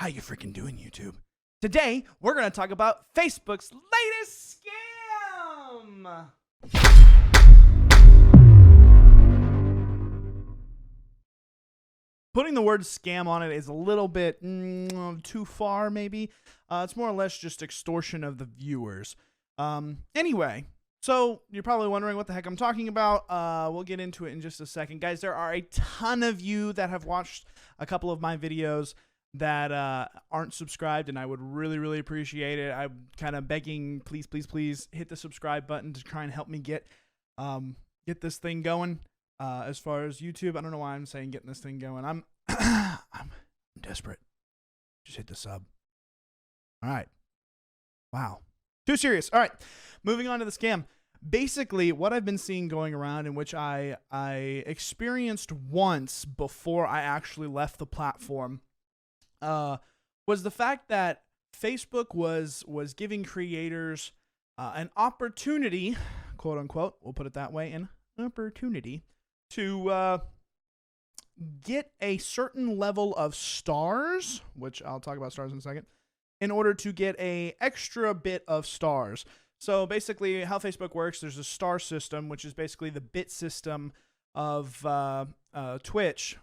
How you freaking doing, YouTube? Today, we're going to talk about Facebook's latest scam. Putting the word scam on it is a little bit too far, maybe. It's more or less just extortion of the viewers. Anyway, so you're probably wondering what the heck I'm talking about. We'll get into it in just a second. Guys, there are a ton of you that have watched a couple of my videos that aren't subscribed, and I would really appreciate it. I'm kind of begging, please hit the subscribe button to try and help me get this thing going. As far as YouTube, I don't know why I'm saying getting this thing going. I'm desperate. Just hit the sub. All right. Wow. Too serious. All right. Moving on to the scam. Basically, what I've been seeing going around, in which I experienced once before I actually left the platform, was the fact that Facebook was giving creators an opportunity, quote unquote, we'll put it that way, an opportunity to get a certain level of stars, which I'll talk about stars in a second, in order to get a extra bit of stars. So basically how Facebook works, there's a star system, which is basically the bit system of Twitch.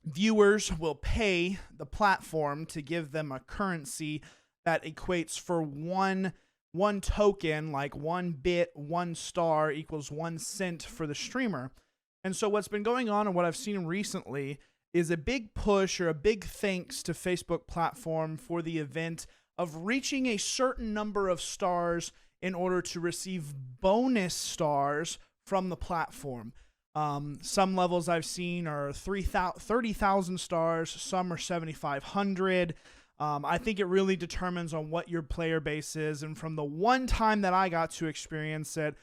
Viewers will pay the platform to give them a currency that equates for one token, like 1 bit, 1 star equals 1 cent for the streamer. And so what's been going on and what I've seen recently is a big push or a big thanks to Facebook platform for the event of reaching a certain number of stars in order to receive bonus stars from the platform. Some levels I've seen are 30,000 stars, some are 7,500. I think it really determines on what your player base is. And from the one time that I got to experience it,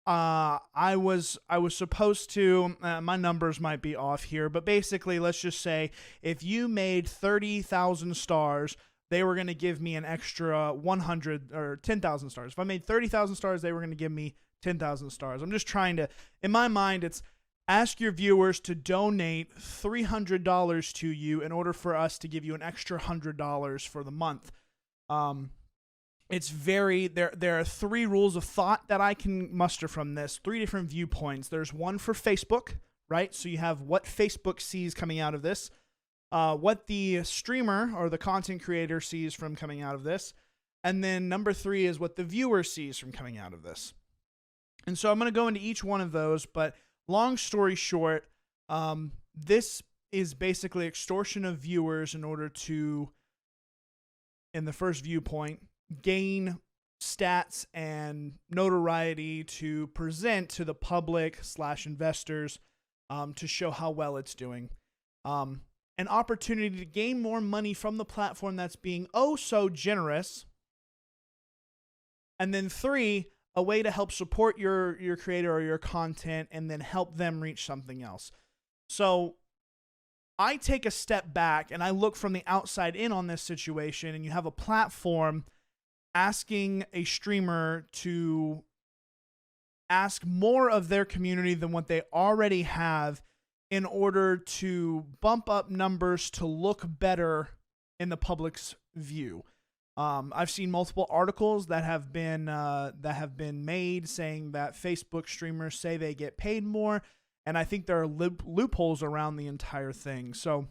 I was supposed to, my numbers might be off here, but basically let's just say if you made 30,000 stars, they were going to give me an extra 100 or 10,000 stars. If I made 30,000 stars, they were going to give me 10,000 stars. I'm just trying to, in my mind, it's ask your viewers to donate $300 to you in order for us to give you an extra $100 for the month. It's very, there are 3 rules of thought that I can muster from this, 3 different viewpoints. There's one for Facebook, right? So you have what Facebook sees coming out of this, what the streamer or the content creator sees from coming out of this, and then number 3 is what the viewer sees from coming out of this. And so I'm going to go into each one of those, but long story short, this is basically extortion of viewers in order to, in the first viewpoint, gain stats and notoriety to present to the public / investors to show how well it's doing. An opportunity to gain more money from the platform that's being oh so generous. And then 3, a way to help support your creator or your content and then help them reach something else. So I take a step back and I look from the outside in on this situation, and you have a platform asking a streamer to ask more of their community than what they already have in order to bump up numbers to look better in the public's view. I've seen multiple articles that have been made saying that Facebook streamers say they get paid more, and I think there are loopholes around the entire thing. So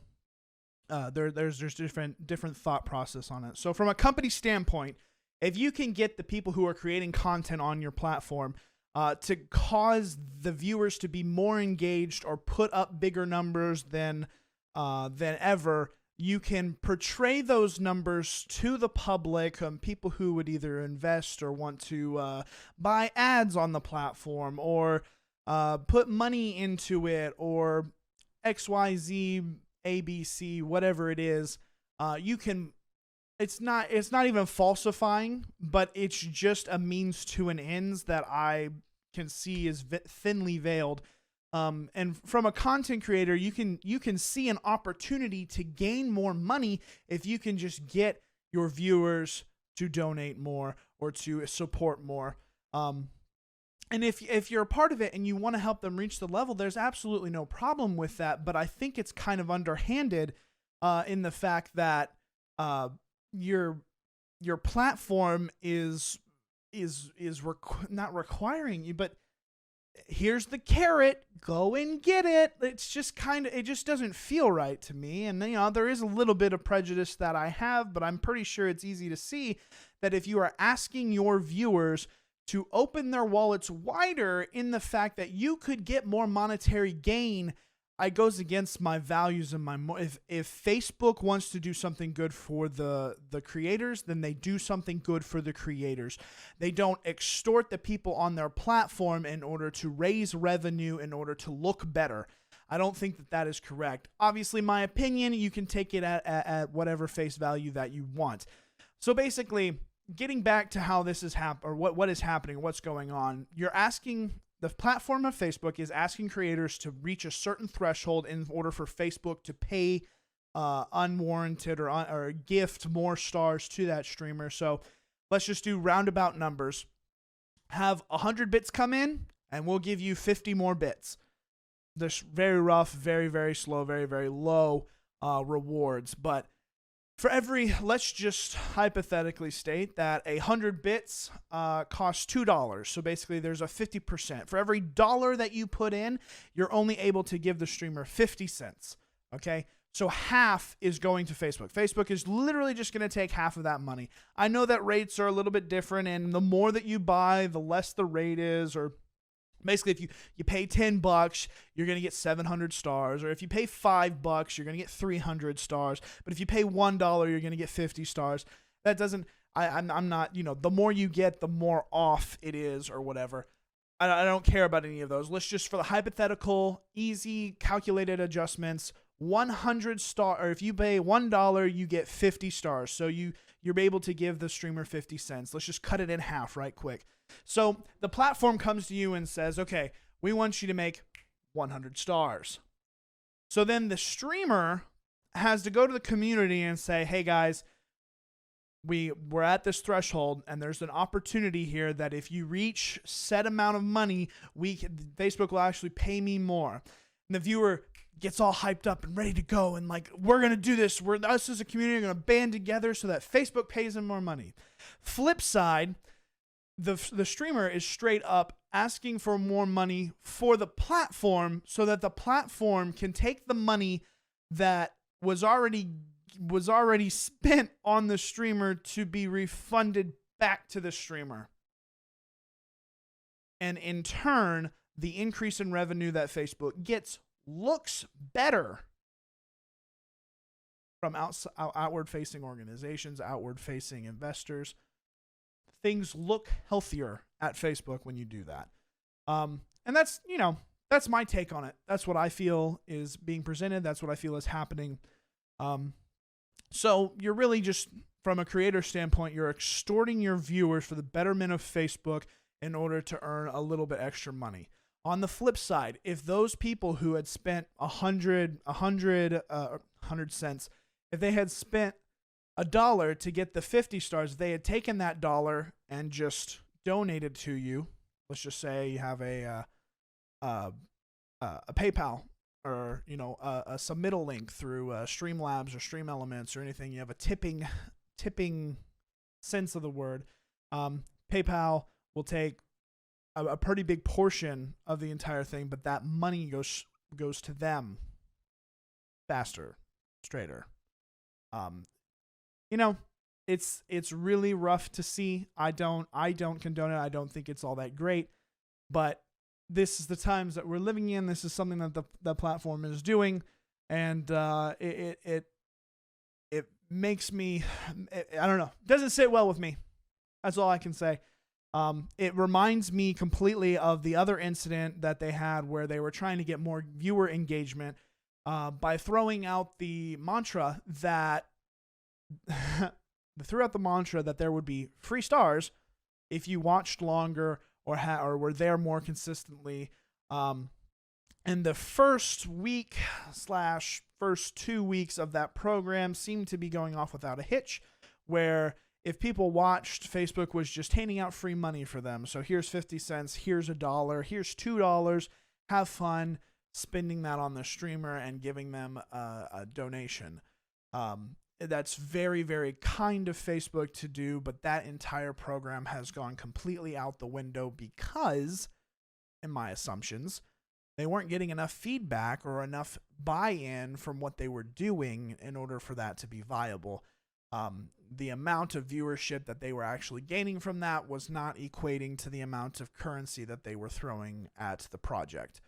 there's different thought process on it. So from a company standpoint, if you can get the people who are creating content on your platform to cause the viewers to be more engaged or put up bigger numbers than ever, you can portray those numbers to the public, people who would either invest or want to buy ads on the platform or put money into it or XYZ, ABC, whatever it is. You can. It's not even falsifying, but it's just a means to an ends that I can see is thinly veiled. And from a content creator, you can see an opportunity to gain more money if you can just get your viewers to donate more or to support more. And if you're a part of it and you want to help them reach the level, there's absolutely no problem with that. But I think it's kind of underhanded in the fact that your platform is not requiring you, but here's the carrot, go and get it. It's just it just doesn't feel right to me. And there is a little bit of prejudice that I have, but I'm pretty sure it's easy to see that if you are asking your viewers to open their wallets wider in the fact that you could get more monetary gain, it goes against my values and if Facebook wants to do something good for the creators, then they do something good for the creators. They don't extort the people on their platform in order to raise revenue, in order to look better. I don't think that that is correct. Obviously, my opinion, you can take it at whatever face value that you want. So basically, getting back to how this is or what is happening, what's going on, the platform of Facebook is asking creators to reach a certain threshold in order for Facebook to pay unwarranted or gift more stars to that streamer. So let's just do roundabout numbers. Have 100 bits come in, and we'll give you 50 more bits. There's very rough, very, very slow, very, very low rewards. But let's just hypothetically state that 100 bits costs $2. So basically there's a 50%. For every dollar that you put in, you're only able to give the streamer 50 cents. Okay? So half is going to Facebook. Facebook is literally just going to take half of that money. I know that rates are a little bit different, and the more that you buy, the less the rate is, or basically, if you pay $10, you're going to get 700 stars. Or if you pay $5, you're going to get 300 stars. But if you pay $1, you're going to get 50 stars. That doesn't, I'm not, the more you get, the more off it is or whatever. I don't care about any of those. Let's just, for the hypothetical, easy, calculated adjustments, 100 star, or if you pay $1, you get 50 stars. So you're able to give the streamer 50 cents. Let's just cut it in half right quick. So the platform comes to you and says, okay, we want you to make 100 stars. So then the streamer has to go to the community and say, hey guys, we're at this threshold, and there's an opportunity here that if you reach set amount of money, Facebook will actually pay me more. And the viewer gets all hyped up and ready to go, and like, we're going to do this. Us as a community are going to band together so that Facebook pays them more money. Flip side, the streamer is straight up asking for more money for the platform so that the platform can take the money that was already spent on the streamer to be refunded back to the streamer. And in turn, the increase in revenue that Facebook gets looks better from outward-facing organizations, outward-facing investors. Things look healthier at Facebook when you do that. And that's my take on it. That's what I feel is being presented. That's what I feel is happening. So you're really just, from a creator standpoint, you're extorting your viewers for the betterment of Facebook in order to earn a little bit extra money. On the flip side, if those people who had spent 100 cents, if they had spent $1 to get the 50 stars, they had taken that $1 and just donated to you. Let's just say you have a PayPal, or a submittal link through Streamlabs or Stream Elements or anything. You have a tipping sense of the word. PayPal will take a pretty big portion of the entire thing, but that money goes to them faster, straighter. It's really rough to see. I don't condone it. I don't think it's all that great, but this is the times that we're living in. This is something that the platform is doing, and it makes me, I don't know, doesn't sit well with me. That's all I can say. It reminds me completely of the other incident that they had where they were trying to get more viewer engagement by throwing out the mantra that there would be free stars if you watched longer or were there more consistently. And the first week / first 2 weeks of that program seemed to be going off without a hitch, where if people watched, Facebook was just handing out free money for them. So here's 50 cents, here's $1, here's $2. Have fun spending that on the streamer and giving them a donation. That's very, very kind of Facebook to do, but that entire program has gone completely out the window because, in my assumptions, they weren't getting enough feedback or enough buy-in from what they were doing in order for that to be viable. The amount of viewership that they were actually gaining from that was not equating to the amount of currency that they were throwing at the project.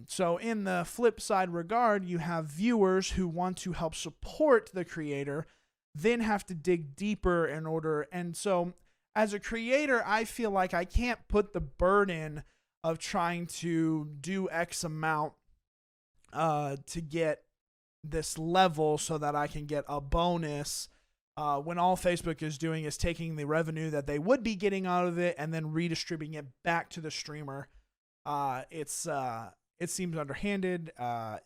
So in the flip side regard, you have viewers who want to help support the creator, then have to dig deeper in order. And so as a creator, I feel like I can't put the burden of trying to do X amount to get this level so that I can get a bonus when all Facebook is doing is taking the revenue that they would be getting out of it and then redistributing it back to the streamer. It seems underhanded.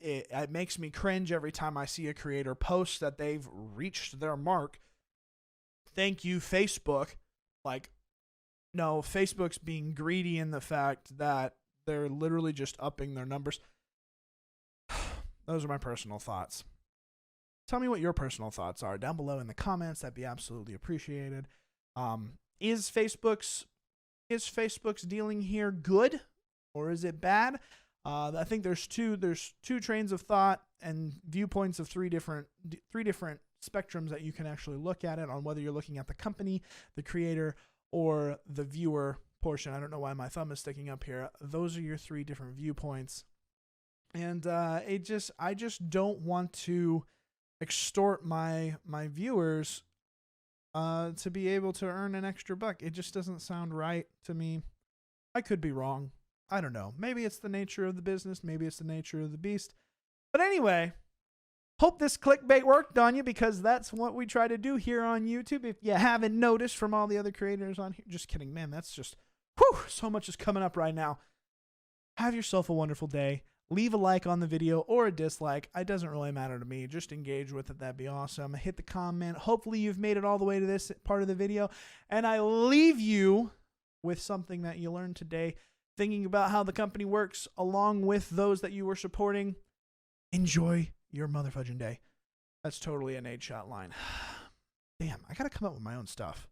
It makes me cringe every time I see a creator post that they've reached their mark. Thank you, Facebook. Like, no, Facebook's being greedy in the fact that they're literally just upping their numbers. Those are my personal thoughts. Tell me what your personal thoughts are down below in the comments. That'd be absolutely appreciated. Is Facebook's dealing here good or is it bad? I think there's two trains of thought and viewpoints of three different spectrums that you can actually look at it on, whether you're looking at the company, the creator, or the viewer portion. I don't know why my thumb is sticking up here. Those are your three different viewpoints. And I just don't want to extort my viewers to be able to earn an extra buck. It just doesn't sound right to me. I could be wrong. I don't know. Maybe it's the nature of the business. Maybe it's the nature of the beast. But anyway, hope this clickbait worked on you, because that's what we try to do here on YouTube. If you haven't noticed from all the other creators on here. Just kidding, man. That's just, so much is coming up right now. Have yourself a wonderful day. Leave a like on the video or a dislike. It doesn't really matter to me. Just engage with it. That'd be awesome. Hit the comment. Hopefully you've made it all the way to this part of the video. And I leave you with something that you learned today, thinking about how the company works along with those that you were supporting. Enjoy your motherfudging day. That's totally a Nate Shot line. Damn, I gotta come up with my own stuff.